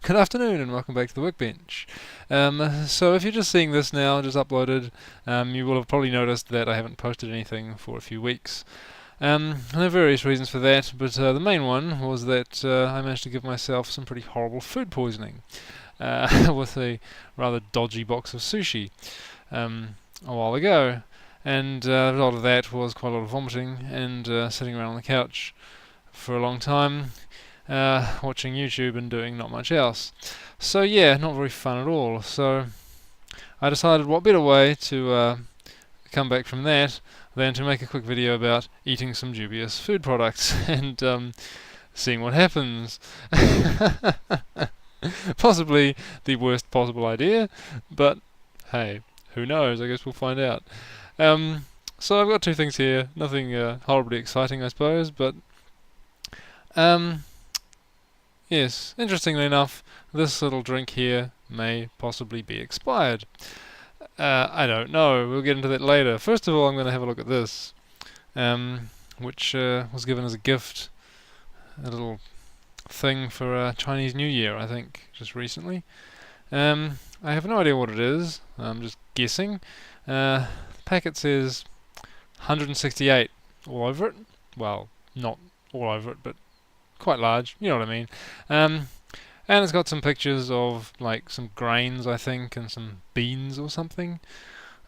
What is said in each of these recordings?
Good afternoon and welcome back to the workbench. So if you're just seeing this now, just uploaded, you will have probably noticed that I haven't posted anything for a few weeks. There are various reasons for that, but the main one was that I managed to give myself some pretty horrible food poisoning with a rather dodgy box of sushi a while ago. And the result of that was quite a lot of vomiting and sitting around on the couch for a long time, watching YouTube and doing not much else. So yeah, not very fun at all. So I decided what better way to come back from that than to make a quick video about eating some dubious food products and seeing what happens. Possibly the worst possible idea, but hey, who knows? I guess we'll find out. So I've got two things here, nothing horribly exciting I suppose, but yes, interestingly enough, this little drink here may possibly be expired. I don't know, we'll get into that later. First of all, I'm going to have a look at this, which was given as a gift, a little thing for Chinese New Year, I think, just recently. I have no idea what it is, I'm just guessing. The packet says 168 all over it. Well, not all over it, but quite large, you know what I mean. And it's got some pictures of like some grains, I think, and some beans or something.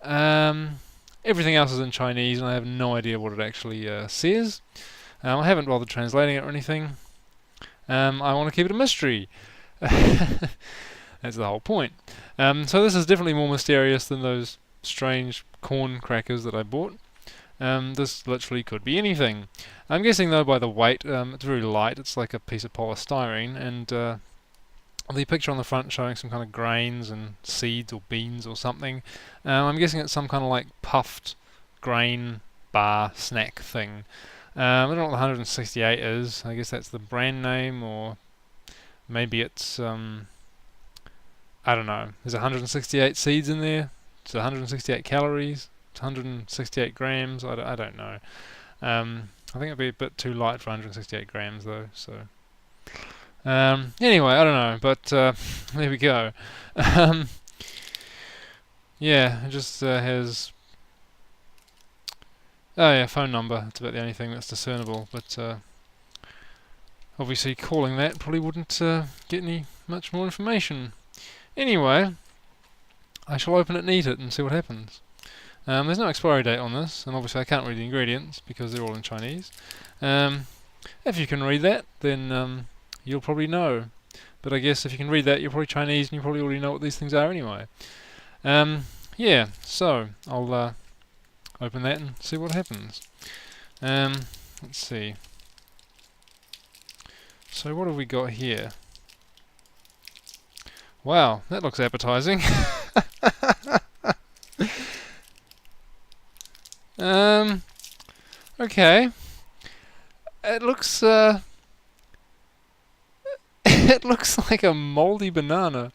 Everything else is in Chinese, and I have no idea what it actually says. I haven't bothered translating it or anything. I want to keep it a mystery. That's the whole point. So this is definitely more mysterious than those strange corn crackers that I bought. This literally could be anything. I'm guessing though by the weight, it's very light, it's like a piece of polystyrene, and the picture on the front showing some kind of grains and seeds or beans or something. I'm guessing it's some kind of like puffed grain bar snack thing. I don't know what the 168 is, I guess that's the brand name, or maybe it's, I don't know, there's 168 seeds in there, it's 168 calories. 168 grams, I don't know. I think it'd be a bit too light for 168 grams though, so anyway, I don't know, but there we go. Yeah, it just has phone number. It's about the only thing that's discernible, but obviously calling that probably wouldn't get any much more information. Anyway, I shall open it and eat it and see what happens. There's no expiry date on this, and obviously I can't read the ingredients because they're all in Chinese. If you can read that, then you'll probably know. But I guess if you can read that, you're probably Chinese and you probably already know what these things are anyway. Yeah, so I'll open that and see what happens. Let's see. So what have we got here? Wow, that looks appetizing. Okay. It looks it looks like a moldy banana.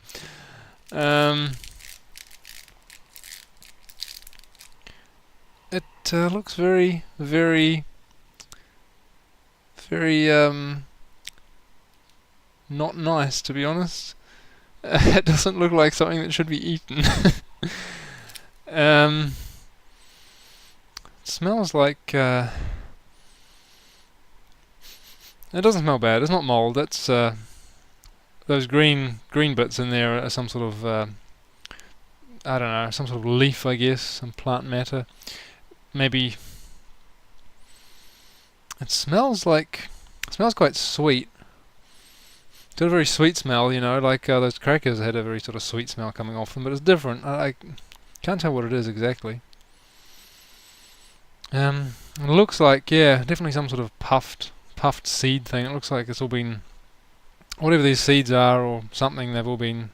It looks very, very, very not nice, to be honest. It doesn't look like something that should be eaten. Smells like it doesn't smell bad. It's not mold. That's those green bits in there are some sort of I don't know, some sort of leaf, I guess, some plant matter. Maybe it smells quite sweet. It's got a very sweet smell, you know, like those crackers had a very sort of sweet smell coming off them, but it's different. I can't tell what it is exactly. It looks like, yeah, definitely some sort of puffed seed thing. It looks like it's all been, whatever these seeds are or something, they've all been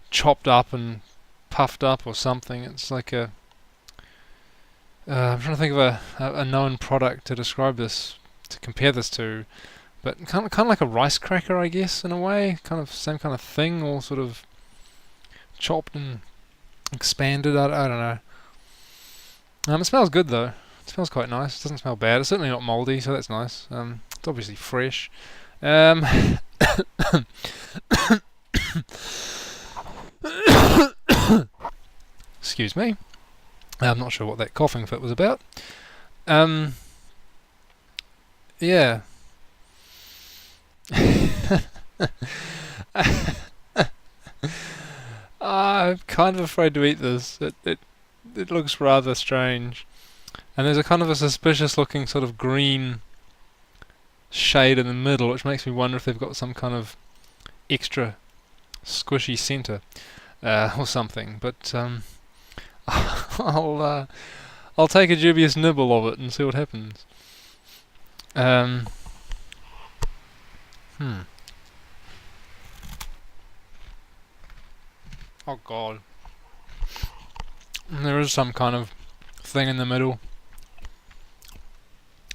chopped up and puffed up or something. It's like a, I'm trying to think of a known product to describe this, to compare this to, but kind of like a rice cracker, I guess, in a way, kind of same kind of thing, all sort of chopped and expanded. I don't know. It smells good though. It smells quite nice. It doesn't smell bad. It's certainly not mouldy, so that's nice. It's obviously fresh. Excuse me. I'm not sure what that coughing fit was about. Yeah. I'm kind of afraid to eat this. It looks rather strange. And there's a kind of a suspicious looking sort of green shade in the middle, which makes me wonder if they've got some kind of extra squishy centre or something. But I'll take a dubious nibble of it and see what happens. Oh god. There is some kind of thing in the middle.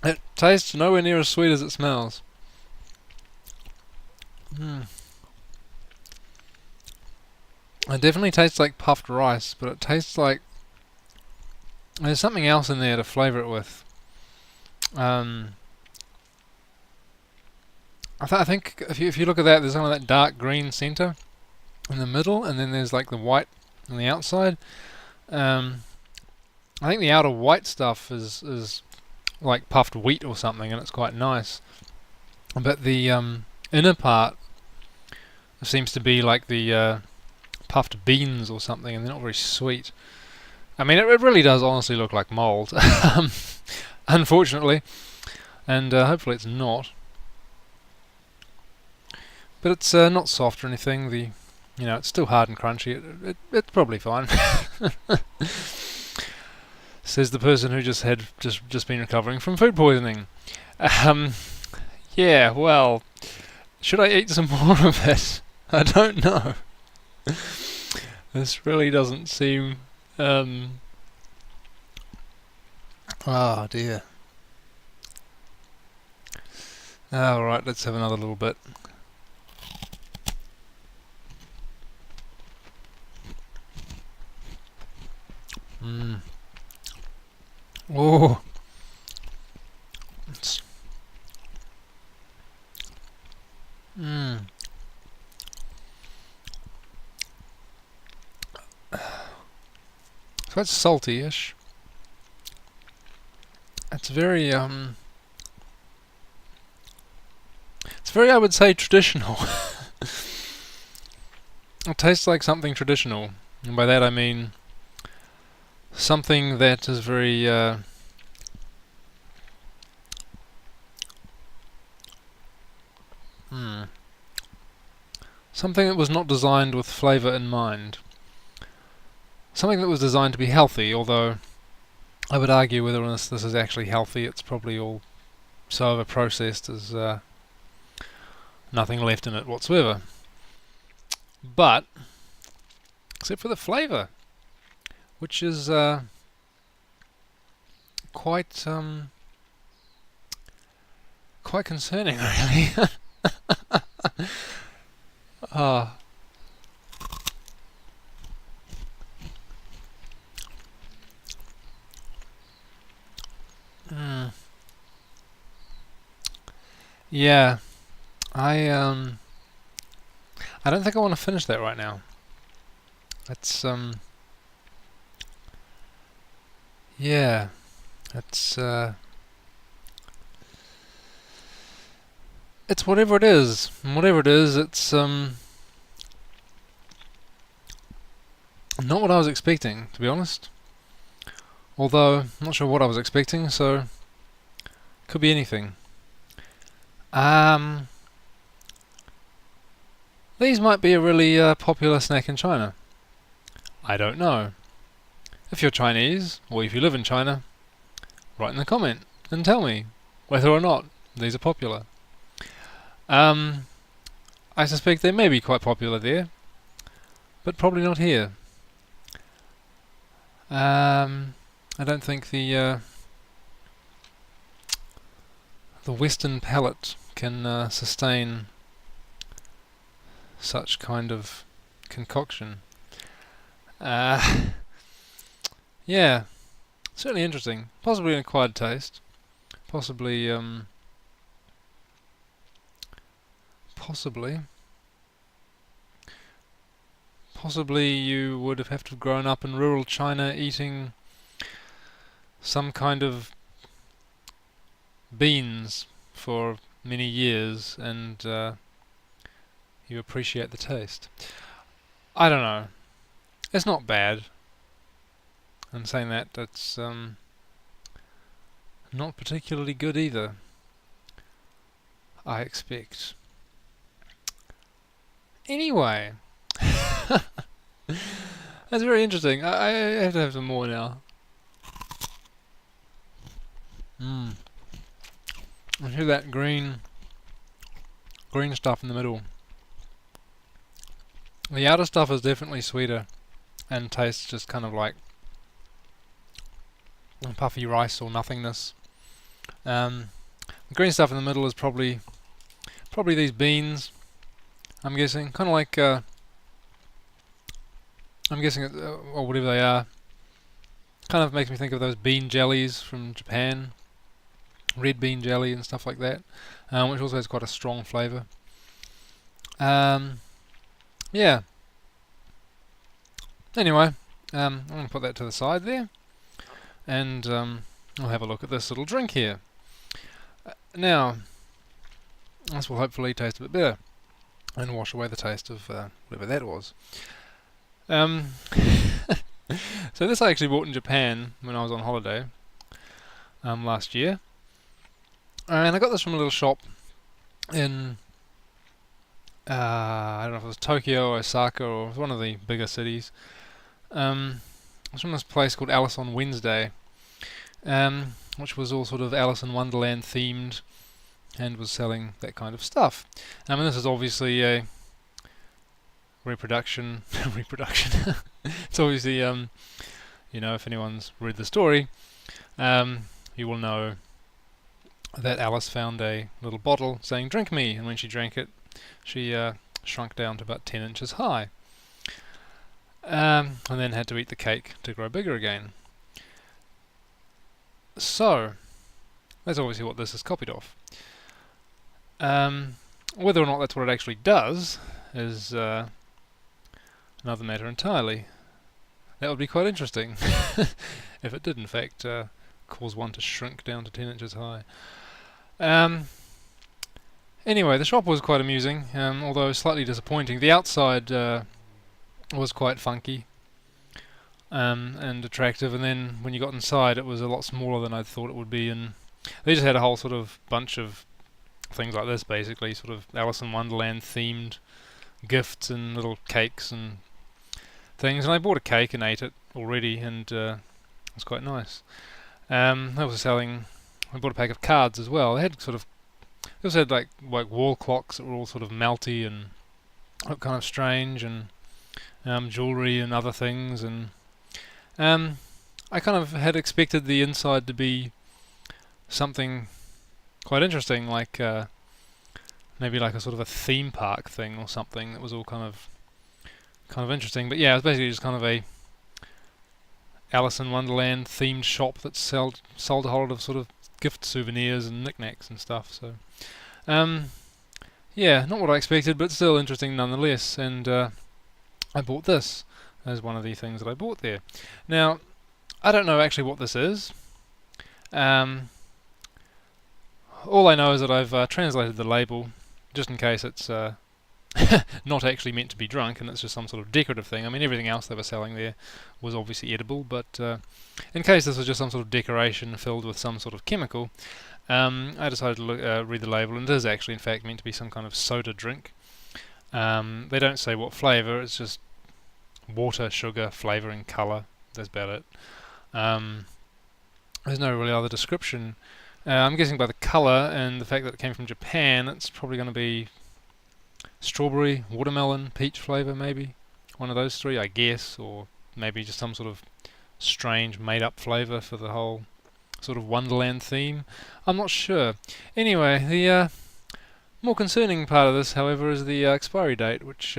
It tastes nowhere near as sweet as it smells. It definitely tastes like puffed rice, but it tastes like there's something else in there to flavour it with. I think if you look at that, there's some of that dark green centre in the middle, and then there's like the white on the outside. I think the outer white stuff is like puffed wheat or something, and it's quite nice. But the inner part seems to be like the puffed beans or something, and they're not very sweet. I mean, it really does honestly look like mould, unfortunately, and hopefully it's not. But it's not soft or anything. It's still hard and crunchy. It's probably fine. Says the person who just been recovering from food poisoning. Yeah, well, should I eat some more of it? I don't know. This really doesn't seem. Oh dear. Alright, let's have another little bit. Oh. It's quite salty-ish. It's very I would say traditional. It tastes like something traditional, and by that I mean something that is very something that was not designed with flavour in mind. Something that was designed to be healthy, although I would argue whether or not this is actually healthy. It's probably all so over-processed as nothing left in it whatsoever. But, except for the flavour, which is quite concerning, really. Yeah, I don't think I want to finish that right now. It's yeah, it's whatever it is. And whatever it is, it's not what I was expecting, to be honest. Although, I'm not sure what I was expecting, so could be anything. These might be a really popular snack in China. I don't know. If you're Chinese, or if you live in China, write in the comment and tell me whether or not these are popular. I suspect they may be quite popular there, but probably not here. I don't think the Western palate can sustain such kind of concoction. Yeah, certainly interesting. Possibly an acquired taste. Possibly, possibly you would have to have grown up in rural China eating some kind of beans for many years, and you appreciate the taste. I don't know. It's not bad. And saying that, it's not particularly good either, I expect. Anyway, that's very interesting. I have to have some more now. I hear that green stuff in the middle. The outer stuff is definitely sweeter and tastes just kind of like puffy rice or nothingness. The green stuff in the middle is probably these beans, I'm guessing. Kind of like, I'm guessing, or whatever they are. Kind of makes me think of those bean jellies from Japan. Red bean jelly and stuff like that, which also has quite a strong flavour. Yeah. Anyway, I'm going to put that to the side there, and I'll have a look at this little drink here. Now, this will hopefully taste a bit better and wash away the taste of whatever that was. So this I actually bought in Japan when I was on holiday last year. And I got this from a little shop in, I don't know if it was Tokyo or Osaka or one of the bigger cities. It's from this place called Alice on Wednesday, which was all sort of Alice in Wonderland themed and was selling that kind of stuff. And this is obviously a reproduction. It's obviously, if anyone's read the story, you will know that Alice found a little bottle saying "drink me," and when she drank it, she shrunk down to about 10 inches high, and then had to eat the cake to grow bigger again. So that's obviously what this is copied off. Whether or not that's what it actually does is another matter entirely. That would be quite interesting if it did in fact cause one to shrink down to 10 inches high. Anyway, the shop was quite amusing, although slightly disappointing. The outside was quite funky and attractive, and then when you got inside it was a lot smaller than I thought it would be, and they just had a whole sort of bunch of things like this, basically, sort of Alice in Wonderland themed gifts and little cakes and things, and I bought a cake and ate it already, and it was quite nice. They were selling, I bought a pack of cards as well. They also had like wall clocks that were all sort of melty and looked kind of strange, and jewellery and other things, and I kind of had expected the inside to be something quite interesting, like maybe like a sort of a theme park thing or something that was all kind of interesting. But yeah, it was basically just kind of a Alice in Wonderland themed shop that sold a whole lot of sort of gift souvenirs and knickknacks and stuff. So yeah, not what I expected, but still interesting nonetheless. And I bought this as one of the things that I bought there. Now, I don't know actually what this is. All I know is that I've translated the label just in case it's not actually meant to be drunk and it's just some sort of decorative thing. I mean, everything else they were selling there was obviously edible, but in case this was just some sort of decoration filled with some sort of chemical, I decided to read the label, and it is actually in fact meant to be some kind of soda drink. They don't say what flavour, it's just water, sugar, flavouring, colour. That's about it. There's no really other description. I'm guessing by the colour and the fact that it came from Japan, it's probably going to be strawberry, watermelon, peach flavour maybe. One of those three, I guess, or maybe just some sort of strange made-up flavour for the whole sort of Wonderland theme. I'm not sure. Anyway, the more concerning part of this, however, is the expiry date, which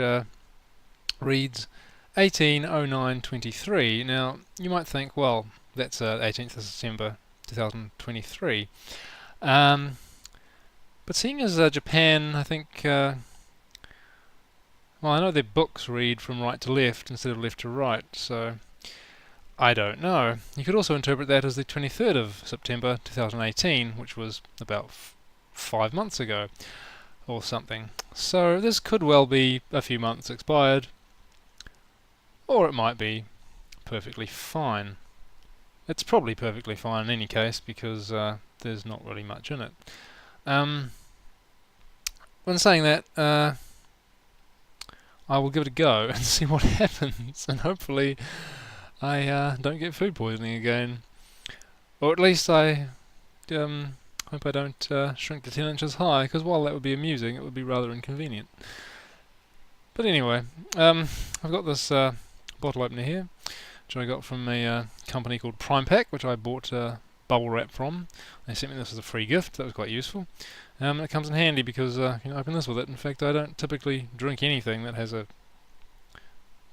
reads 18/09/23. Now, you might think, well, that's 18th of December 2023. But seeing as Japan, I think, Well, I know their books read from right to left instead of left to right, so I don't know. You could also interpret that as the 23rd of September 2018, which was about 5 months ago or something. So this could well be a few months expired, or it might be perfectly fine. It's probably perfectly fine in any case because there's not really much in it. When saying that, I will give it a go and see what happens, and hopefully I don't get food poisoning again. Or at least I hope I don't shrink to 10 inches high, because while that would be amusing, it would be rather inconvenient. But anyway, I've got this bottle opener here, which I got from a company called Prime Pack, which I bought bubble wrap from. They sent me this as a free gift. That was quite useful. It comes in handy because you can open this with it. In fact, I don't typically drink anything that has a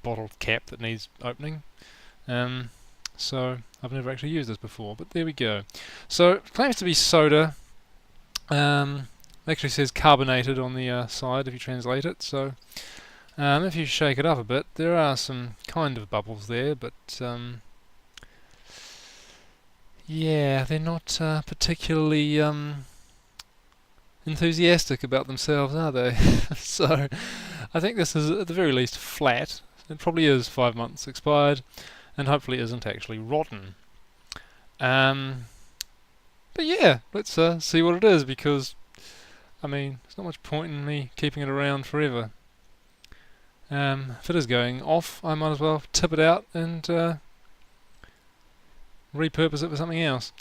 bottle cap that needs opening. So I've never actually used this before, but there we go. So it claims to be soda. Actually says carbonated on the side if you translate it. So if you shake it up a bit, there are some kind of bubbles there, but yeah, they're not particularly enthusiastic about themselves, are they? So I think this is at the very least flat. It probably is 5 months expired, and hopefully isn't actually rotten. But yeah, let's see what it is, because I mean, there's not much point in me keeping it around forever. If it is going off, I might as well tip it out and repurpose it for something else.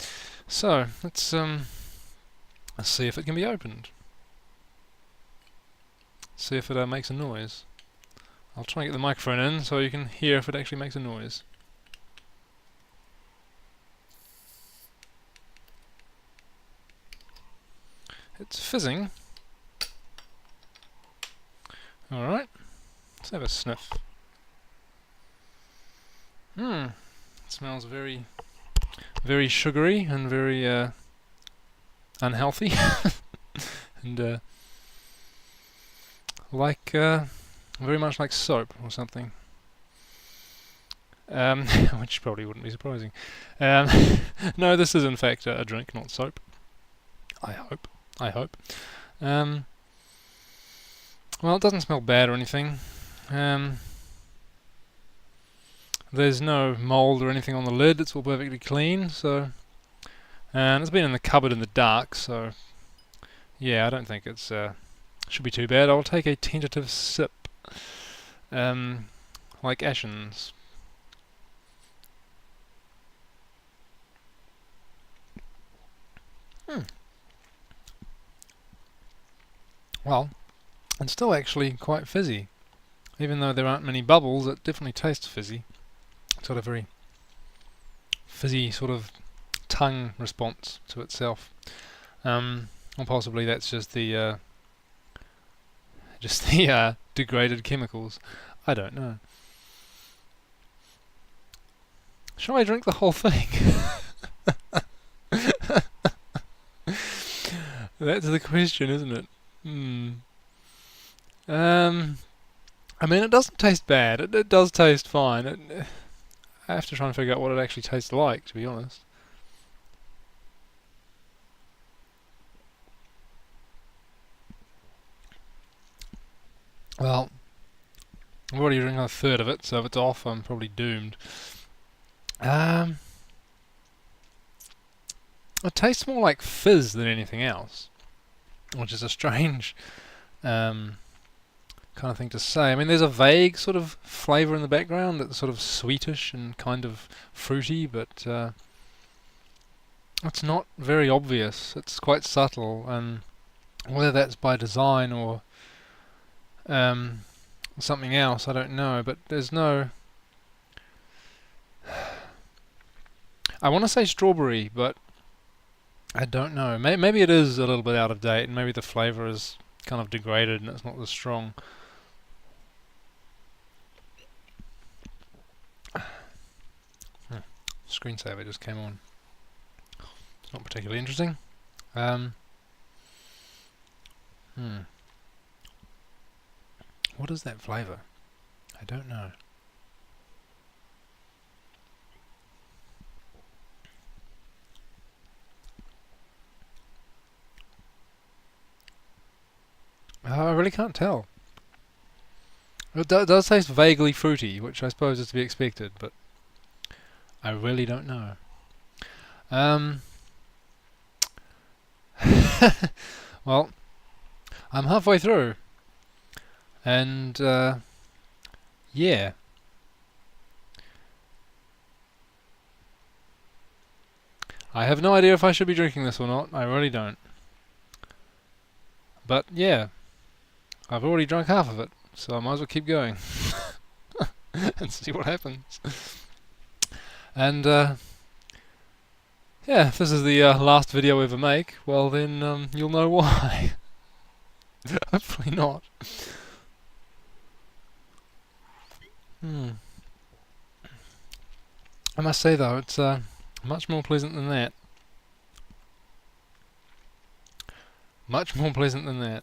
So let's see if it can be opened. See if it makes a noise. I'll try and get the microphone in so you can hear if it actually makes a noise. It's fizzing. Alright, let's have a sniff. It smells very, very sugary and very unhealthy. And like very much like soap or something. Which probably wouldn't be surprising. No, this is in fact a drink, not soap. I hope. Well, it doesn't smell bad or anything. There's no mould or anything on the lid. It's all perfectly clean. So, and it's been in the cupboard in the dark. So, yeah, I don't think it's should be too bad. I'll take a tentative sip, like Ashens. Well, it's still actually quite fizzy. Even though there aren't many bubbles, it definitely tastes fizzy. It's got a very fizzy sort of tongue response to itself. Or possibly that's just the degraded chemicals. I don't know. Shall I drink the whole thing? That's the question, isn't it? I mean, it doesn't taste bad. It does taste fine. I have to try and figure out what it actually tastes like, to be honest. Well, I've already drank a third of it, so if it's off, I'm probably doomed. It tastes more like fizz than anything else, which is a strange kind of thing to say. I mean, there's a vague sort of flavour in the background that's sort of sweetish and kind of fruity, but it's not very obvious. It's quite subtle, and whether that's by design or something else, I don't know. But there's no... I want to say strawberry, but I don't know. Maybe it is a little bit out of date, and maybe the flavour is kind of degraded and it's not as strong. Screensaver just came on. It's not particularly interesting. What is that flavour? I don't know. I really can't tell. It does taste vaguely fruity, which I suppose is to be expected, but I really don't know. Well, I'm halfway through, and yeah. I have no idea if I should be drinking this or not, I really don't. But yeah, I've already drunk half of it, so I might as well keep going and see what happens. And yeah, if this is the last video we ever make, well then you'll know why. Hopefully not. I must say though, it's much more pleasant than that. Much more pleasant than that.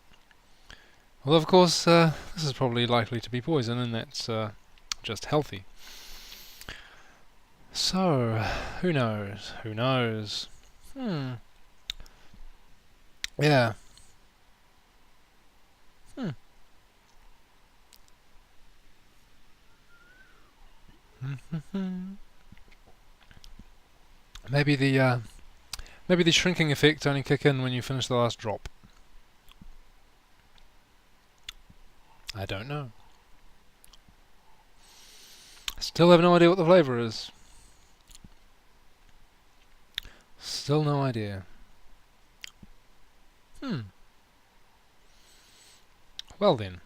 Although of course this is probably likely to be poison, and that's just healthy. So, who knows? Who knows? Yeah. Maybe the shrinking effect only kick in when you finish the last drop. I don't know. Still have no idea what the flavour is. Still no idea. Well then.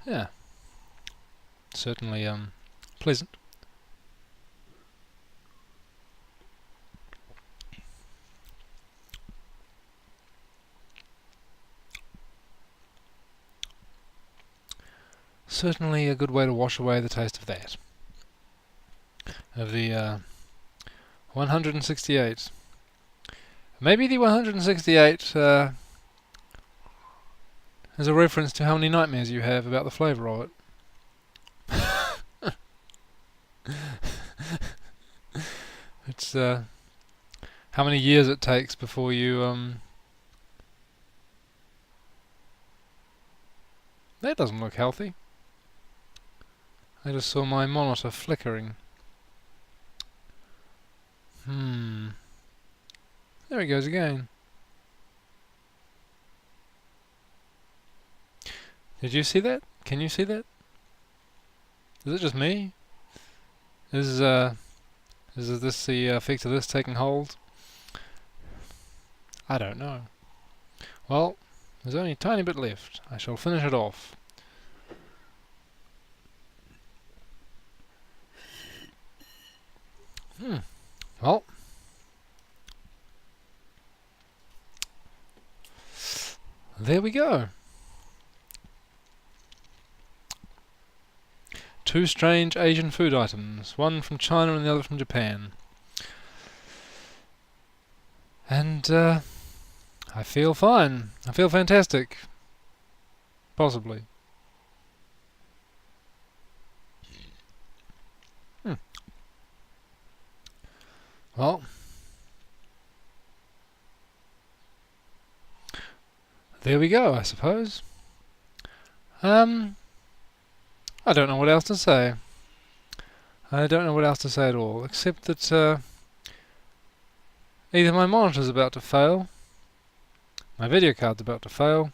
Yeah. Certainly pleasant. Certainly a good way to wash away the taste of that. Of the 168. Maybe the 168 is a reference to how many nightmares you have about the flavour of it. It's how many years it takes before you that doesn't look healthy. I just saw my monitor flickering. There it goes again. Did you see that? Can you see that? Is it just me? Is this the effect of this taking hold? I don't know. Well, there's only a tiny bit left. I shall finish it off. Well, there we go. Two strange Asian food items, one from China and the other from Japan. And I feel fine. I feel fantastic. Possibly. Well, there we go, I suppose. I don't know what else to say. I don't know what else to say at all, except that either my monitor's about to fail, my video card's about to fail,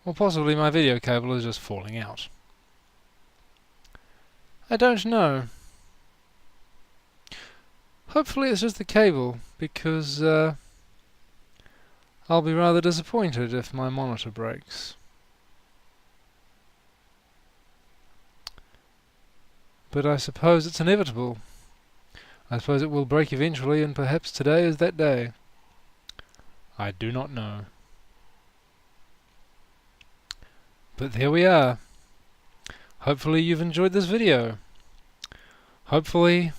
or possibly my video cable is just falling out. I don't know. Hopefully it's just the cable, because I'll be rather disappointed if my monitor breaks. But I suppose it's inevitable. I suppose it will break eventually, and perhaps today is that day. I do not know. But there we are. Hopefully you've enjoyed this video. Hopefully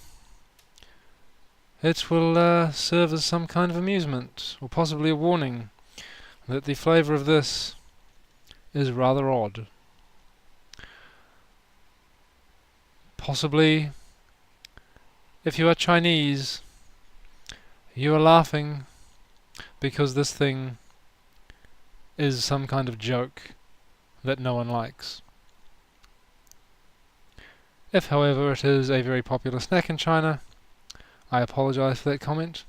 it will serve as some kind of amusement, or possibly a warning that the flavour of this is rather odd. Possibly, if you are Chinese, you are laughing because this thing is some kind of joke that no one likes. If, however, it is a very popular snack in China, I apologise for that comment.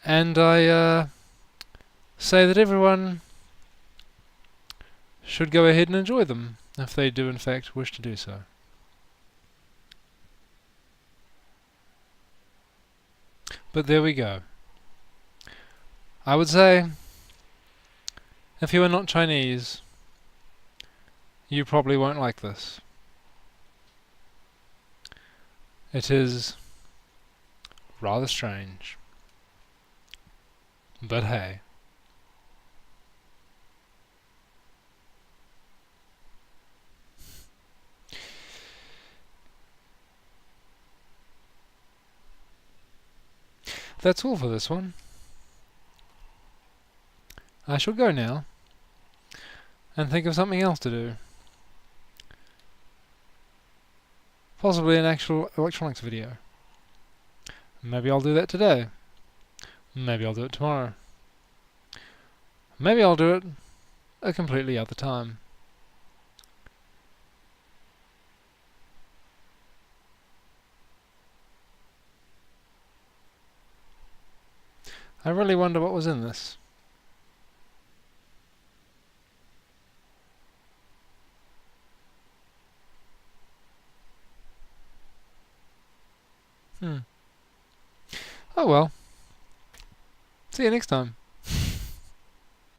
And I say that everyone should go ahead and enjoy them, if they do in fact wish to do so. But there we go. I would say, if you are not Chinese, you probably won't like this. It is rather strange. But hey. That's all for this one. I shall go now and think of something else to do. Possibly an actual electronics video. Maybe I'll do that today. Maybe I'll do it tomorrow. Maybe I'll do it a completely other time. I really wonder what was in this. Oh well. See you next time.